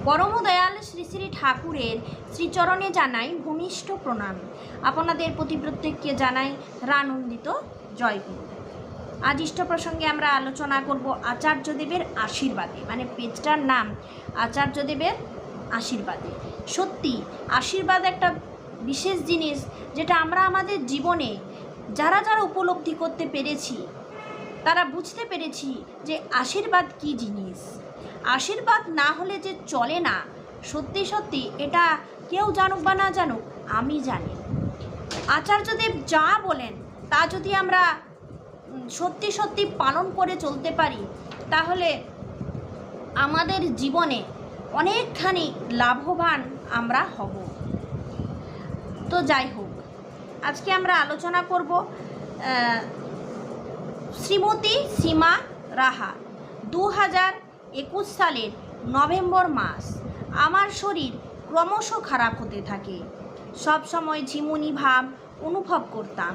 পরম দয়াল শ্রী শ্রী ঠাকুরের শ্রীচরণে জানাই ভূমিষ্ঠ প্রণাম। আপনাদের প্রতি প্রত্যেককে জানাই রানন্দিত জয়গুরু। আজ ইষ্ট প্রসঙ্গে আমরা আলোচনা করব আচার্যদেবের আশীর্বাদে, মানে পেজটার নাম আচার্যদেবের আশীর্বাদে। সত্যি আশীর্বাদ একটা বিশেষ জিনিস, যেটা আমরা আমাদের জীবনে যারা যারা উপলব্ধি করতে পেরেছি তারা বুঝতে পেরেছি যে আশীর্বাদ কী জিনিস। আশীর্বাদ না হলে যে চলে না, সত্যি সত্যি এটা কেউ জানুক বা না জানুক, আমি জানি। আচার্যদেব যা বলেন তা যদি আমরা সত্যি সত্যি পালন করে চলতে পারি, তাহলে আমাদের জীবনে অনেকখানি লাভবান আমরা হব। তো যাই হোক, আজকে আমরা আলোচনা করব শ্রীমতী সীমা রাহা। 2021 সালের নভেম্বর মাস। আমার শরীর ক্রমশ খারাপ হতে থাকে। সব সময় ঝিমুনি ভাব অনুভব করতাম।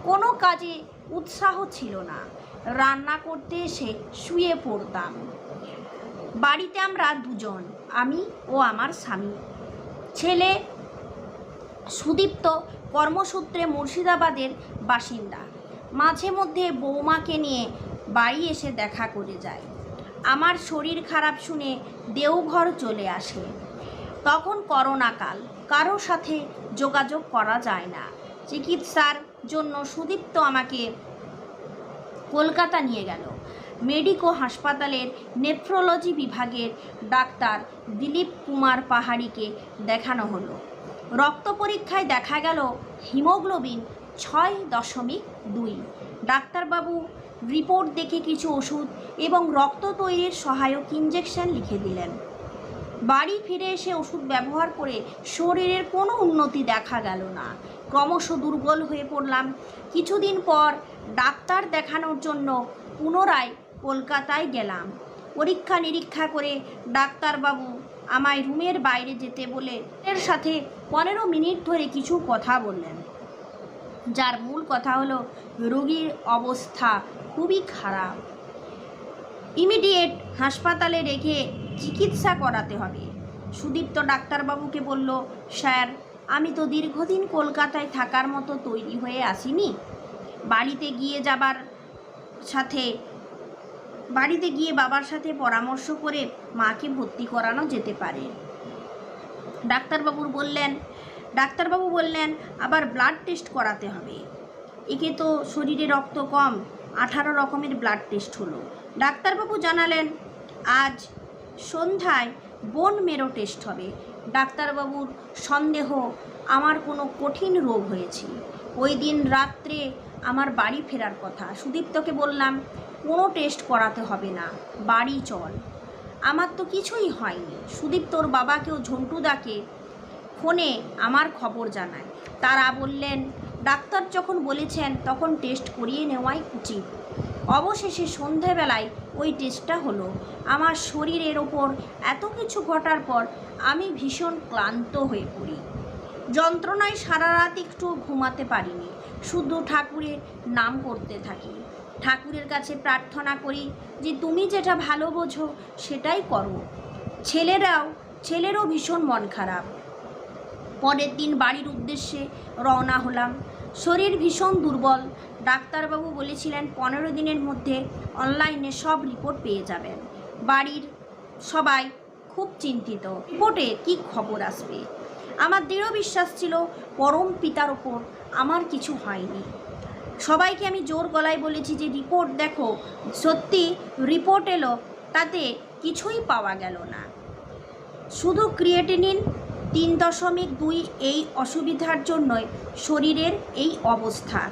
কোনো কাজে উৎসাহ ছিল না। রান্না করতে এসে শুয়ে পড়তাম। বাড়িতে আমরা দুজন, আমি ও আমার স্বামী। ছেলে সুদীপ্ত কর্মসূত্রে মুর্শিদাবাদের বাসিন্দা। মাঝে মধ্যে বৌমাকে নিয়ে বাড়ি এসে দেখা করে যায়। আমার শরীর খারাপ শুনে দেওঘর চলে আসে। তখন করোনাকাল, কারো সাথে যোগাযোগ করা যায় না। চিকিৎসার জন্য সুদীপ্ত আমাকে কলকাতা নিয়ে গেল। মেডিকো হাসপাতালের নেফ্রোলজি বিভাগের ডাক্তার দিলীপ কুমার পাহাড়িকে দেখানো হলো। রক্ত পরীক্ষায় দেখা গেল হিমোগ্লোবিন 6.2। ডাক্তারবাবু রিপোর্ট দেখে কিছু ওষুধ এবং রক্ত তৈরির সহায়ক ইঞ্জেকশন লিখে দিলেন। বাড়ি ফিরে এসে ওষুধ ব্যবহার করে শরীরের কোনো উন্নতি দেখা গেল না। ক্রমশ দুর্বল হয়ে পড়লাম। কিছুদিন পর ডাক্তার দেখানোর জন্য পুনরায় কলকাতায় গেলাম। পরীক্ষা নিরীক্ষা করে ডাক্তারবাবু আমায় রুমের বাইরে যেতে বলে এর সাথে 15 মিনিট ধরে কিছু কথা বললেন, যার মূল কথা হলো রোগীর অবস্থা খুবই খারাপ, ইমিডিয়েট হাসপাতালে রেখে চিকিৎসা করাতে হবে। সুদীপ্ত ডাক্তারবাবুকে বলল, স্যার, আমি তো দীর্ঘদিন কলকাতায় থাকার মতো তৈরি হয়ে আসিনি। বাড়িতে গিয়ে বাবার সাথে পরামর্শ করে মাকে ভর্তি করানো যেতে পারে। ডাক্তারবাবু বললেন আবার ব্লাড টেস্ট করাতে হবে। একে তো শরীরে রক্ত কম, 18 রকমের ব্লাড টেস্ট হলো। ডাক্তারবাবু জানালেন আজ সন্ধ্যায় বোন মেরো টেস্ট হবে। ডাক্তারবাবুর সন্দেহ আমার কোনো কঠিন রোগ হয়েছে। ওই দিন রাত্রে আমার বাড়ি ফেরার কথা। সুদীপ্তকে বললাম কোনো টেস্ট করাতে হবে না, বাড়ি চল, আমার তো কিছুই হয়নি। সুদীপ্তর বাবাকেও ঝন্টুদাকে ফোনে আমার খবর জানায়। তারা বললেন ডাক্তার যখন বলেছেন তখন টেস্ট করিয়ে নেওয়াই উচিত। অবশেষে সন্ধেবেলায় ওই টেস্টটা হলো। আমার শরীরের ওপর এত কিছু ঘটার পর আমি ভীষণ ক্লান্ত হয়ে পড়ি। যন্ত্রণায় সারা রাত একটু ঘুমাতে পারিনি। শুধু ঠাকুরের নাম করতে থাকি। ঠাকুরের কাছে প্রার্থনা করি যে তুমি যেটা ভালো বোঝো সেটাই করো। ছেলেরও ভীষণ মন খারাপ। পরের দিন বাড়ির উদ্দেশ্যে রওনা হলাম। শরীর ভীষণ দুর্বল। ডাক্তারবাবু বলেছিলেন 15 দিনের মধ্যে অনলাইনে সব রিপোর্ট পেয়ে যাবেন। বাড়ির সবাই খুব চিন্তিত, রিপোর্টে কী খবর আসবে। আমার দৃঢ় বিশ্বাস ছিল পরম পিতার ওপর আমার কিছু হয়নি। সবাইকে আমি জোর গলায় বলেছি যে রিপোর্ট দেখো। সত্যি রিপোর্ট এলো, তাতে কিছুই পাওয়া গেল না, শুধু ক্রিয়েটিনিন 3.2। এই অসুবিধার জন্যই শরীরের এই অবস্থা।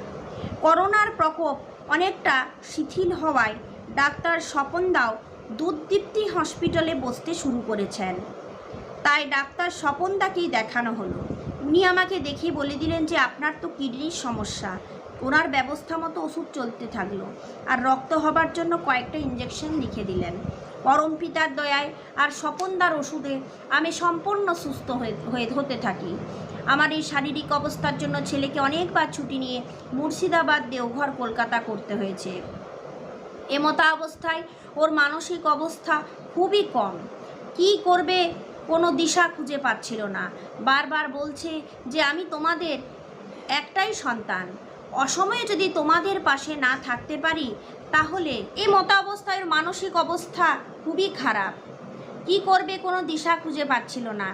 করোনার প্রকোপ অনেকটা শিথিল হওয়ায় ডাক্তার স্বপনদাও দুধদীপ্তি হসপিটালে বসতে শুরু করেছেন। তাই ডাক্তার স্বপনদাকেই দেখানো হলো। উনি আমাকে দেখে বলে দিলেন যে আপনার তো কিডনির সমস্যা। ওনার ব্যবস্থা মতো ওষুধ চলতে থাকলো আর রক্ত হবার জন্য কয়েকটা ইঞ্জেকশন লিখে দিলেন। পরম পিতার দয়ায় আর স্বপনদার ওষুধে আমি সম্পূর্ণ সুস্থ হতে থাকি। আমার এই শারীরিক অবস্থার জন্য ছেলেকে অনেকবার ছুটি নিয়ে মুর্শিদাবাদ, দেওঘর, কলকাতা করতে হয়েছে। এমতা অবস্থায় ওর মানসিক অবস্থা খুবই কম। কি করবে কোনো দিশা খুঁজে পাচ্ছিল না। বারবার বলছে যে আমি তোমাদের একটাই সন্তান, অসময়ে যদি তোমাদের পাশে না থাকতে পারি তাহলে। এই মতাবস্থায় মানসিক অবস্থা খুবই খারাপ। কি করবে কোনো দিশা খুঁজে পাচ্ছিল না।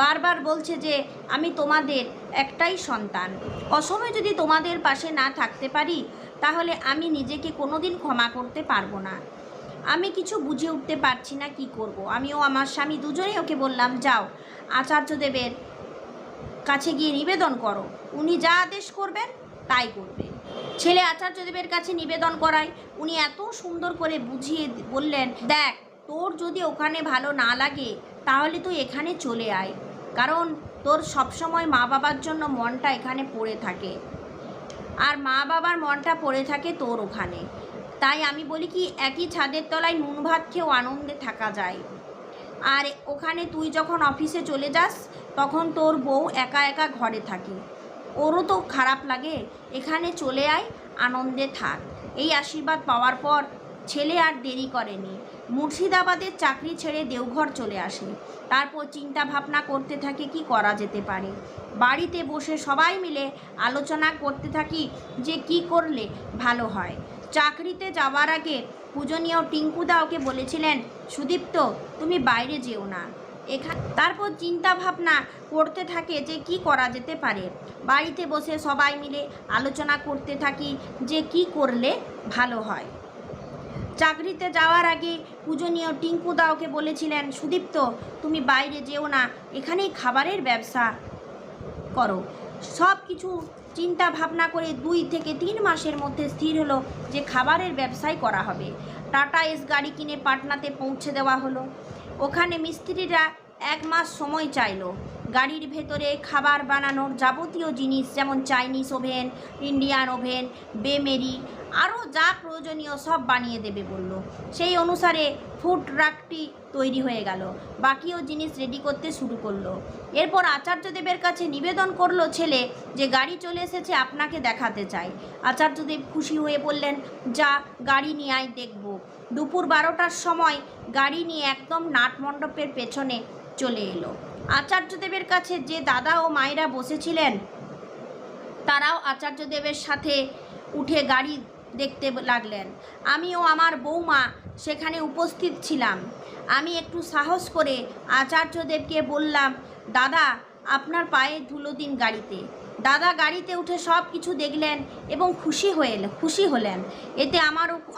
বারবার বলছে যে আমি তোমাদের একটাই সন্তান, অসময়ে যদি তোমাদের পাশে না থাকতে পারি তাহলে আমি নিজেকে কোনোদিন ক্ষমা করতে পারবো না। আমি কিছু বুঝে উঠতে পারছি না কি করব। আমিও আমার স্বামী দুজনেই ওকে বললাম, যাও আচার্যদেবের কাছে গিয়ে নিবেদন করো, উনি যা আদেশ করবেন তাই করবে। ছেলে আচার্যদেবের কাছে নিবেদন করায় উনি এত সুন্দর করে বুঝিয়ে বললেন, দেখ তোর যদি ওখানে ভালো না লাগে তাহলে তুই এখানে চলে আয়, কারণ তোর সবসময় মা বাবার জন্য মনটা এখানে পড়ে থাকে, আর মা বাবার মনটা পড়ে থাকে তোর ওখানে। তাই আমি বলি কি, একই ছাদের তলায় নুন ভাত খেয়েও আনন্দে থাকা যায়। আর ওখানে তুই যখন অফিসে চলে যাস তখন তোর বউ একা একা ঘরে থাকে, ওরও তো খারাপ লাগে, এখানে চলে আয়, আনন্দে থাক। এই আশীর্বাদ পাওয়ার পর ছেলে আর দেরি করেনি, মুর্শিদাবাদের চাকরি ছেড়ে দেওঘর চলে আসে। তারপর চিন্তা ভাবনা করতে থাকে কি করা যেতে পারে। বাড়িতে বসে সবাই মিলে আলোচনা করতে থাকি যে কি করলে ভালো হয়। চাকরিতে যাওয়ার আগে পূজনীয় টিঙ্কুদা ওকে বলেছিলেন, সুদীপ্ত তুমি বাইরে যেও না। তারপর চিন্তা ভাবনা করতে থাকে যে কি করা যেতে পারে। বাড়িতে বসে সবাই মিলে আলোচনা করতে থাকি যে কি করলে ভালো হয়। চাকরিতে যাওয়ার আগে পূজনীয় টিঙ্কুদা ওকে বলেছিলেন, সুদীপ্ত তুমি বাইরে যেও না, এখানেই খাবারের ব্যবসা করো। সব কিছু চিন্তা ভাবনা করে 2 থেকে 3 মাসের মধ্যে স্থির হলো যে খাবারের ব্যবসাই করা হবে। টাটা এস গাড়ি কিনে পাটনাতে পৌঁছে দেওয়া হলো। ওখানে মিস্ত্রিরা 1 মাস সময় চাইলো। গাড়ির ভেতরে খাবার বানানোর যাবতীয় জিনিস, যেমন চাইনিজ ওভেন, ইন্ডিয়ান ওভেন, বেমেরি, আরও যা প্রয়োজনীয় সব বানিয়ে দেবে বলল। সেই অনুসারে ফুড ট্রাকটি তৈরি হয়ে গেল, বাকিও জিনিস রেডি করতে শুরু করলো। এরপর আচার্যদেবের কাছে নিবেদন করলো ছেলে যে গাড়ি চলে এসেছে, আপনাকে দেখাতে চাই। আচার্যদেব খুশি হয়ে বললেন, যা গাড়ি নিয়ে আয় দেখব। দুপুর 12টার সময় গাড়ি নিয়ে একদম নাটমণ্ডপের পেছনে চলে এলো। আচার্যদেবের কাছে যে দাদা ও মায়েরা বসেছিলেন তারাও আচার্যদেবের সাথে উঠে গাড়ি দেখতে লাগলেন। আমিও আমার বৌমা সেখানে উপস্থিত ছিলাম। আমি একটু সাহস করে আচার্যদেবকে বললাম, দাদা আপনার পায়ে ধুলো দিন গাড়িতে। দাদা গাড়িতে উঠে সব কিছু দেখলেন এবং খুশি হলেন। এতে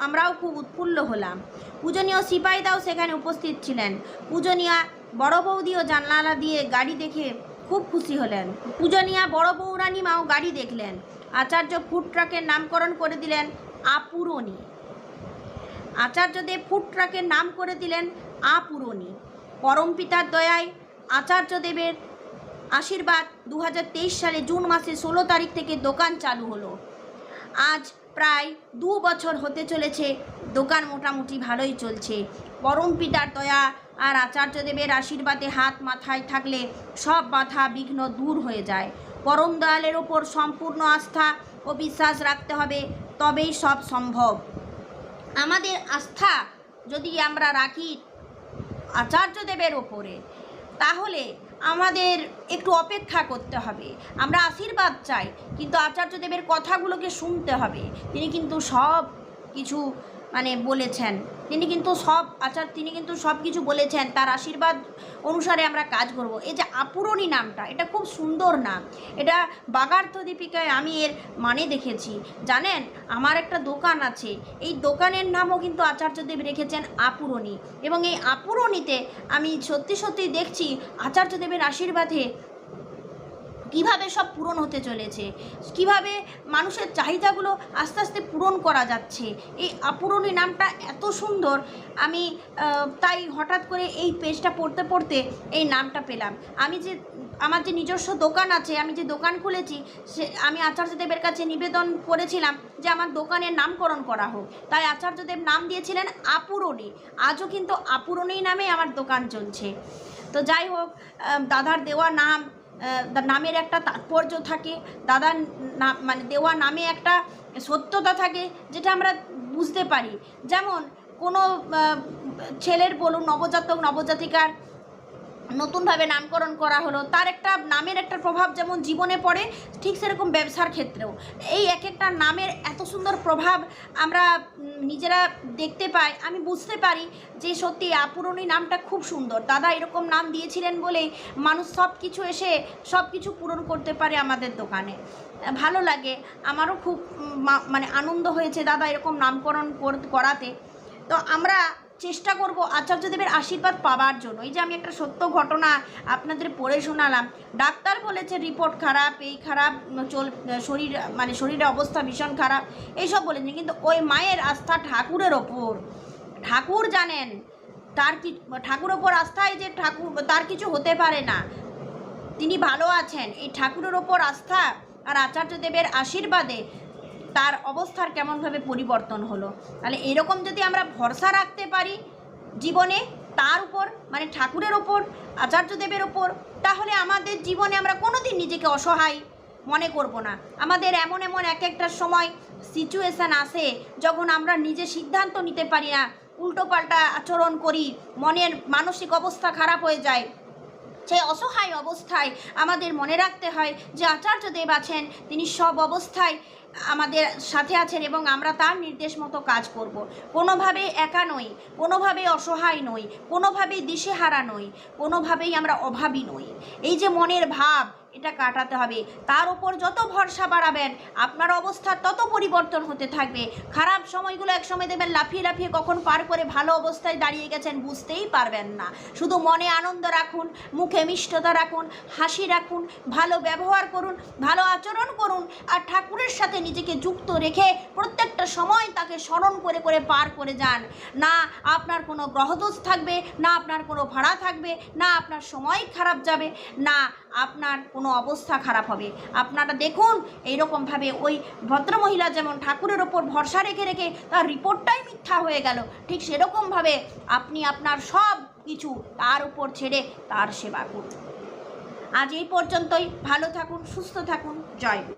আমরাও খুব উৎফুল্ল হলাম। পূজনীয় সিপাহীদাও সেখানে উপস্থিত ছিলেন। পূজনীয়া বড় বৌদিও জানলা দিয়ে গাড়ি দেখে খুব খুশি হলেন। পূজনীয়া বড় বৌরানী মাও গাড়ি দেখলেন। আচার্য ফুড ট্রাকের নামকরণ করে দিলেন আপুরনী। আচার্যদেব ফুড ট্রাকের নাম করে দিলেন আপুরনী। পরমপিতার দয়ায় আচার্যদেবের আশীর্বাদ 2023 সালে জুন মাসে 16 তারিখ থেকে দোকান চালু হলো। আজ প্রায় 2 বছর হতে চলেছে, দোকান মোটামুটি ভালোই চলছে। পরমপিতার দয়া আর আচার্যদেবের আশীর্বাদে হাত মাথায় থাকলে সব বাধা বিঘ্ন দূর হয়ে যায়। পরম দয়ালের ওপর সম্পূর্ণ আস্থা ও বিশ্বাস রাখতে হবে, তবেই সব সম্ভব। আমাদের আস্থা যদি আমরা রাখি আচার্যদেবের ওপরে, তাহলে আমাদের একটু অপেক্ষা করতে হবে। আমরা আশীর্বাদ চাই, কিন্তু আচার্যদেবের কথাগুলোকে শুনতে হবে। তিনি কিন্তু সব কিছু বলেছেন, তিনি কিন্তু সব কিছু বলেছেন। তার আশীর্বাদ অনুসারে আমরা কাজ করব। এই যে আপুরনী নামটা, এটা খুব সুন্দর নাম। এটা বাগার্থ দীপিকায় আমি এর মানে দেখেছি। জানেন, আমার একটা দোকান আছে, এই দোকানের নামও কিন্তু আচার্যদেব রেখেছেন আপুরনী। এবং এই আপুরনীতে আমি সত্যি দেখছি আচার্যদেবের আশীর্বাদে কিভাবে সব পূরণ হতে চলেছে, কিভাবে মানুষের চাহিদাগুলো আস্তে আস্তে পূরণ করা যাচ্ছে। এই আপুরনী নামটা এত সুন্দর, আমি তাই হঠাৎ করে এই পেজটা পড়তে এই নামটা পেলাম। আমার যে নিজস্ব দোকান আছে, আমি যে দোকান খুলেছি, আমি আচার্যদেবের কাছে নিবেদন করেছিলাম যে আমার দোকানের নামকরণ করা হোক। তাই আচার্যদেব নাম দিয়েছিলেন আপুরনী। আজও কিন্তু আপুরনী নামে আমার দোকান চলছে। তো যাই হোক, দাদার দেওয়া নামের একটা তাৎপর্য থাকে, দাদার দেওয়া নামে একটা সত্যতা থাকে, যেটা আমরা বুঝতে পারি। যেমন কোনো ছেলের বলুন, নবজাতক নবজাতিকার নতুনভাবে নামকরণ করা হলো, তার একটা নামের একটা প্রভাব যেমন জীবনে পড়ে, ঠিক সেরকম ব্যবসার ক্ষেত্রেও এই এক একটা নামের এত সুন্দর প্রভাব আমরা নিজেরা দেখতে পাই। আমি বুঝতে পারি যে সত্যি আপুরনি নামটা খুব সুন্দর। দাদা এরকম নাম দিয়েছিলেন বলেই মানুষ সব কিছু এসে সব কিছু পূরণ করতে পারে আমাদের দোকানে। ভালো লাগে, আমারও খুব মানে আনন্দ হয়েছে দাদা এরকম নামকরণ করাতে। তো আমরা চেষ্টা করব আচার্যদেবের আশীর্বাদ পাওয়ার জন্য। এই যে আমি একটা সত্য ঘটনা আপনাদের পড়ে শোনালাম, ডাক্তার বলেছে রিপোর্ট খারাপ, এই খারাপ, শরীর মানে শরীরের অবস্থা ভীষণ খারাপ, এইসব বলেছেন, কিন্তু ওই মায়ের আস্থা ঠাকুরের ওপর। ঠাকুর জানেন তার কি, ঠাকুর ওপর আস্থায় যে ঠাকুর তার কিছু হতে পারে না, তিনি ভালো আছেন। এই ঠাকুরের ওপর আস্থা আর আচার্যদেবের আশীর্বাদে তার অবস্থার কেমনভাবে পরিবর্তন হলো। তাহলে এরকম যদি আমরা ভরসা রাখতে পারি জীবনে তার উপর, মানে ঠাকুরের ওপর, আচার্যদেবের ওপর, তাহলে আমাদের জীবনে আমরা কোনোদিন নিজেকে অসহায় মনে করব না। আমাদের এমন এমন এক একটা সময় সিচুয়েশান আসে যখন আমরা নিজে সিদ্ধান্ত নিতে পারি না, উল্টোপাল্টা আচরণ করি, মনের মানসিক অবস্থা খারাপ হয়ে যায়। সেই অসহায় অবস্থায় আমাদের মনে রাখতে হয় যে আচার্যদেব আছেন, তিনি সব অবস্থায় আমাদের সাথে আছেন এবং আমরা তার নির্দেশ মতো কাজ করব। কোনোভাবেই একা নই, কোনোভাবেই অসহায় নই, কোনোভাবেই দিশেহারা নই, কোনোভাবেই আমরা অভাবী নই। এই যে মনের ভাব, এটা কাটাতে হবে। তার উপর যত ভরসা বাড়াবেন আপনার অবস্থা তত পরিবর্তন হতে থাকবে। খারাপ সময়গুলো এক সময় দেবেন লাফিয়ে লাফিয়ে কখন পার করে ভালো অবস্থায় দাঁড়িয়ে গেছেন বুঝতেই পারবেন না। শুধু মনে আনন্দ রাখুন, মুখে মিষ্টতা রাখুন, হাসি রাখুন, ভালো ব্যবহার করুন, ভালো আচরণ করুন, আর ঠাকুরের সাথে নিজেকে যুক্ত রেখে প্রত্যেকটা সময় তাকে স্মরণ করে করে পার করে যান। না আপনার কোনো গ্রহদোষ থাকবে, না আপনার কোনো ভাড়া থাকবে, না আপনার সময় খারাপ যাবে, না আপনার কোনো অবস্থা খারাপ হবে। আপনারা দেখুন এইরকমভাবে ওই ভদ্রমহিলা যেমন ঠাকুরের ওপর ভরসা রেখে রেখে তার রিপোর্টটাই মিথ্যা হয়ে গেল, ঠিক সেরকমভাবে আপনি আপনার সব কিছু তার উপর ছেড়ে তার সেবা করুন। আজ এই পর্যন্তই। ভালো থাকুন, সুস্থ থাকুন। জয় গুরু।